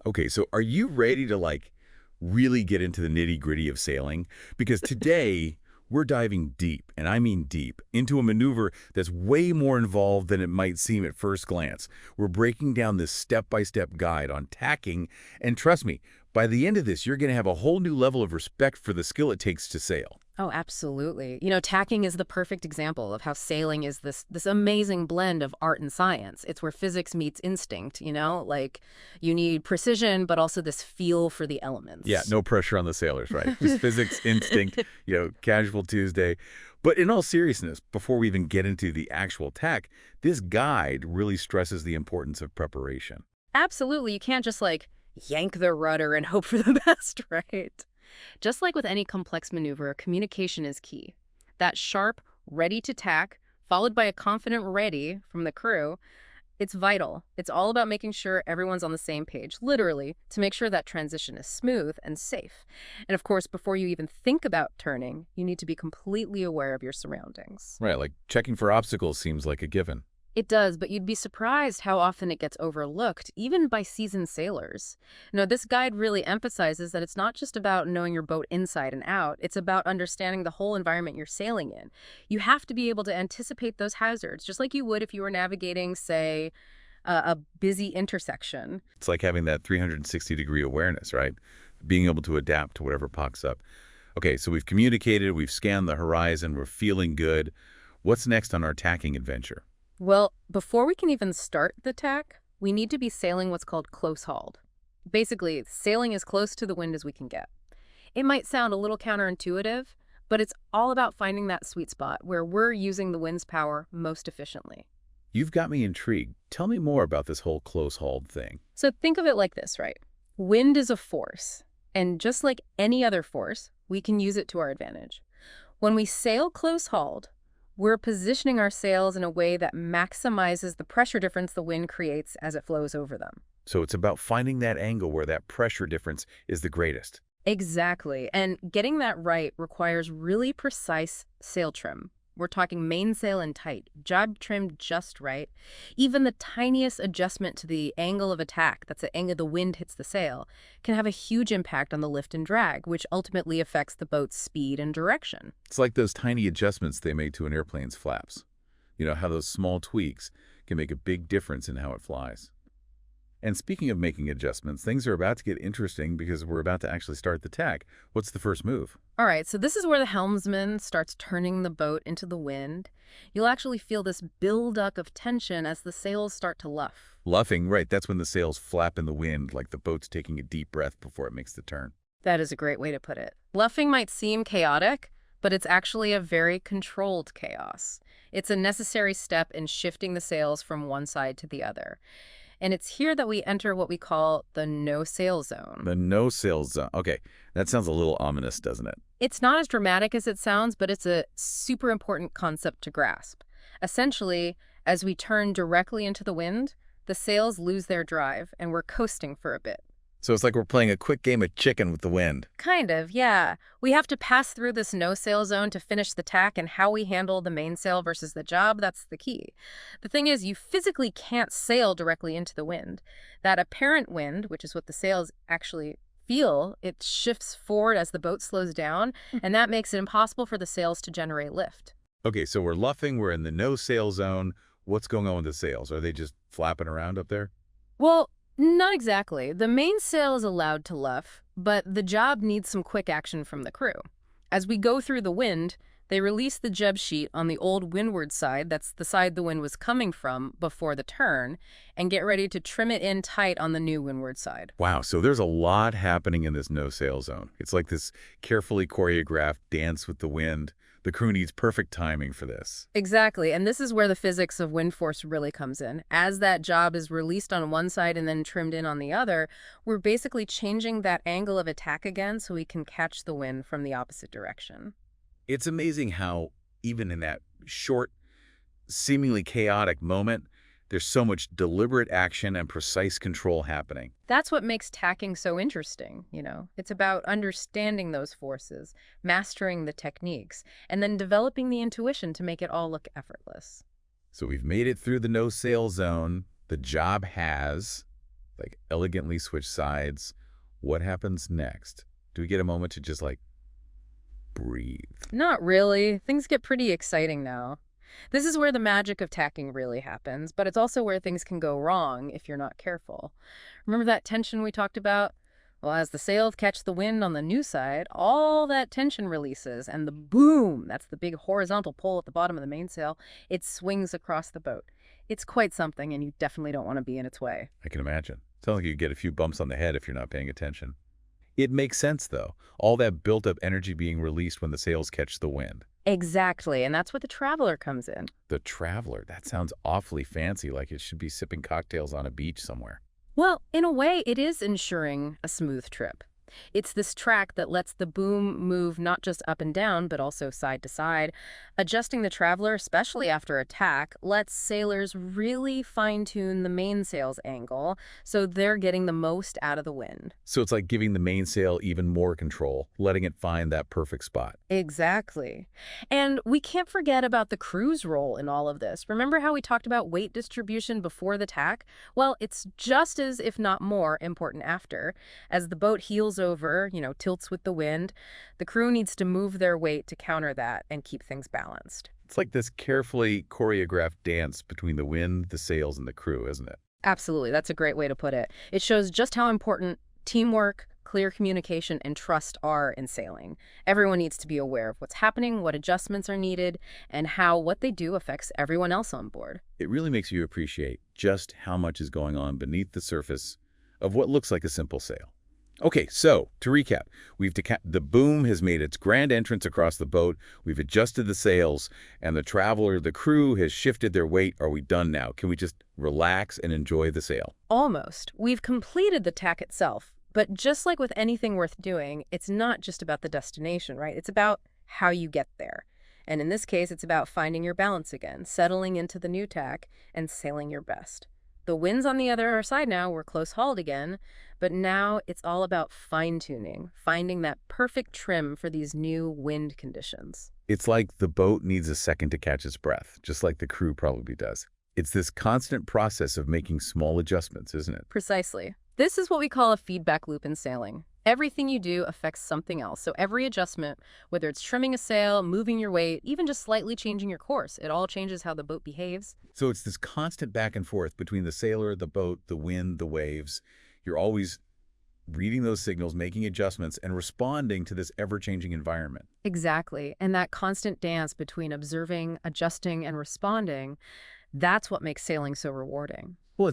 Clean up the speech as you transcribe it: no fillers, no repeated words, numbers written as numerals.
Okay, so are you ready to really get into the nitty-gritty of sailing? Because today we're diving deep, and I mean deep, into a maneuver that's way more involved than it might seem at first glance. We're breaking down this step-by-step guide on tacking, and trust me, by the end of this, you're going to have a whole new level of respect for the skill it takes to sail. Oh, absolutely. Tacking is the perfect example of how sailing is this amazing blend of art and science. It's where physics meets instinct, like you need precision, but also this feel for the Yeah, elements. no pressure on the sailors, right? Just physics, instinct, casual Tuesday. But in all seriousness, before we even get into the actual tack, this guide really stresses the importance of preparation. Absolutely. You can't just yank the rudder and hope for the best, right? Just like with any complex maneuver, communication is key. That sharp, ready to tack, followed by a confident ready from the crew, it's vital. It's all about making sure everyone's on the same page, literally, to make sure that transition is smooth and safe. And of course, before you even think about turning, you need to be completely aware of your surroundings. Right, like checking for obstacles seems like a given. It does, but you'd be surprised how often it gets overlooked, even by seasoned sailors. This guide really emphasizes that it's not just about knowing your boat inside and out, it's about understanding the whole environment you're sailing in. You have to be able to anticipate those hazards, just like you would if you were navigating, say, a busy intersection. It's like having that 360-degree awareness, right? Being able to adapt to whatever pops up. Okay, so we've communicated, we've scanned the horizon, we're feeling good. What's next on our tacking adventure? Well, before we can even start the tack, we need to be sailing what's called close hauled. Basically, sailing as close to the wind as we can get. It might sound a little counterintuitive, but it's all about finding that sweet spot where we're using the wind's power most efficiently. You've got me intrigued. Tell me more about this whole close-hauled thing. So think of it like this, right? Wind is a force, and just like any other force, we can use it to our advantage. When we sail close hauled, we're positioning our sails in a way that maximizes the pressure difference the wind creates as it flows over them. So it's about finding that angle where that pressure difference is the greatest. Exactly. And getting that right requires really precise sail trim. We're talking mainsail and tight, job trimmed just right. Even the tiniest adjustment to the angle of attack, that's the angle the wind hits the sail, can have a huge impact on the lift and drag, which ultimately affects the boat's speed and direction. It's like those tiny adjustments they made to an airplane's flaps. You know, how those small tweaks can make a big difference in how it flies. And speaking of making adjustments, things are about to get interesting because we're about to actually start the tack. What's the first move? All right, so this is where the helmsman starts turning the boat into the wind. You'll actually feel this buildup of tension as the sails start to luff. Luffing, right, that's when the sails flap in the wind like the boat's taking a deep breath before it makes the turn. That is a great way to put it. Luffing might seem chaotic, but it's actually a very controlled chaos. It's a necessary step in shifting the sails from one side to the other. And it's here that we enter what we call the no-sail zone. The no-sail zone. Okay, that sounds a little ominous, doesn't it? It's not as dramatic as it sounds, but it's a super important concept to grasp. Essentially, as we turn directly into the wind, the sails lose their drive, and we're coasting for a bit. So it's like we're playing a quick game of chicken with the wind. Kind of, yeah. We have to pass through this no-sail zone to finish the tack, and how we handle the mainsail versus the job, that's the key. The thing is, you physically can't sail directly into the wind. That apparent wind, which is what the sails actually feel, it shifts forward as the boat slows down, and that makes it impossible for the sails to generate lift. Okay, so we're luffing, we're in the no-sail zone. What's going on with the sails? Are they just flapping around up there? Well, not exactly. The mainsail is allowed to luff, but the job needs some quick action from the crew. As we go through the wind, they release the jib sheet on the old windward side, that's the side the wind was coming from before the turn, and get ready to trim it in tight on the new windward side. Wow, so there's a lot happening in this no-sail zone. It's like this carefully choreographed dance with the wind. The crew needs perfect timing for this. Exactly, and this is where the physics of wind force really comes in. As that job is released on one side and then trimmed in on the other, we're basically changing that angle of attack again so we can catch the wind from the opposite direction. It's amazing how, even in that short, seemingly chaotic moment, there's so much deliberate action and precise control happening. That's what makes tacking so interesting. It's about understanding those forces, mastering the techniques, and then developing the intuition to make it all look effortless. So we've made it through the no-sail zone. The job has. like elegantly switch sides. What happens next? Do we get a moment to just like breathe? Not really. Things get pretty exciting now. This is where the magic of tacking really happens, but it's also where things can go wrong if you're not careful. Remember that tension we talked about? Well, as the sails catch the wind on the new side, all that tension releases, and the boom, that's the big horizontal pull at the bottom of the mainsail, it swings across the boat. It's quite something, and you definitely don't want to be in its way. I can imagine. Sounds like you get a few bumps on the head if you're not paying attention. It makes sense, though. All that built-up energy being released when the sails catch the wind. Exactly, and that's where the traveler comes in. The Traveler. That sounds awfully fancy, like it should be sipping cocktails on a beach somewhere. Well, in a way, it is ensuring a smooth trip. It's this track that lets the boom move not just up and down, but also side to side. Adjusting the traveler, especially after a tack, lets sailors really fine-tune the mainsail's angle so they're getting the most out of the wind. So it's like giving the mainsail even more control, letting it find that perfect spot. Exactly. And we can't forget about the crew's role in all of this. Remember how we talked about weight distribution before the tack? Well, it's just as, if not more, important after. As the boat heels over, tilts with the wind, the crew needs to move their weight to counter that and keep things balanced. It's like this carefully choreographed dance between the wind, the sails, and the crew, isn't it? Absolutely. That's a great way to put it. It shows just how important teamwork, clear communication, and trust are in sailing. Everyone needs to be aware of what's happening, what adjustments are needed, and how what they do affects everyone else on board. It really makes you appreciate just how much is going on beneath the surface of what looks like a simple sail. Okay, so to recap, the boom has made its grand entrance across the boat, we've adjusted the sails, and the Traveler, the crew, has shifted their weight. Are we done now? Can we just relax and enjoy the sail? Almost. We've completed the tack itself, but just like with anything worth doing, it's not just about the destination, right? It's about how you get there. And in this case, it's about finding your balance again, settling into the new tack, and sailing your best. The wind's on the other side now, we're close hauled again, but now it's all about fine-tuning, finding that perfect trim for these new wind conditions. It's like the boat needs a second to catch its breath, just like the crew probably does. It's this constant process of making small adjustments, isn't it? Precisely. This is what we call a feedback loop in sailing. Everything you do affects something else, so every adjustment, whether it's trimming a sail, moving your weight, even just slightly changing your course, it all changes how the boat behaves. So it's this constant back and forth between the sailor, the boat, the wind, the waves. You're always reading those signals, making adjustments, and responding to this ever-changing environment. Exactly. And that constant dance between observing, adjusting, and responding, that's what makes sailing so rewarding.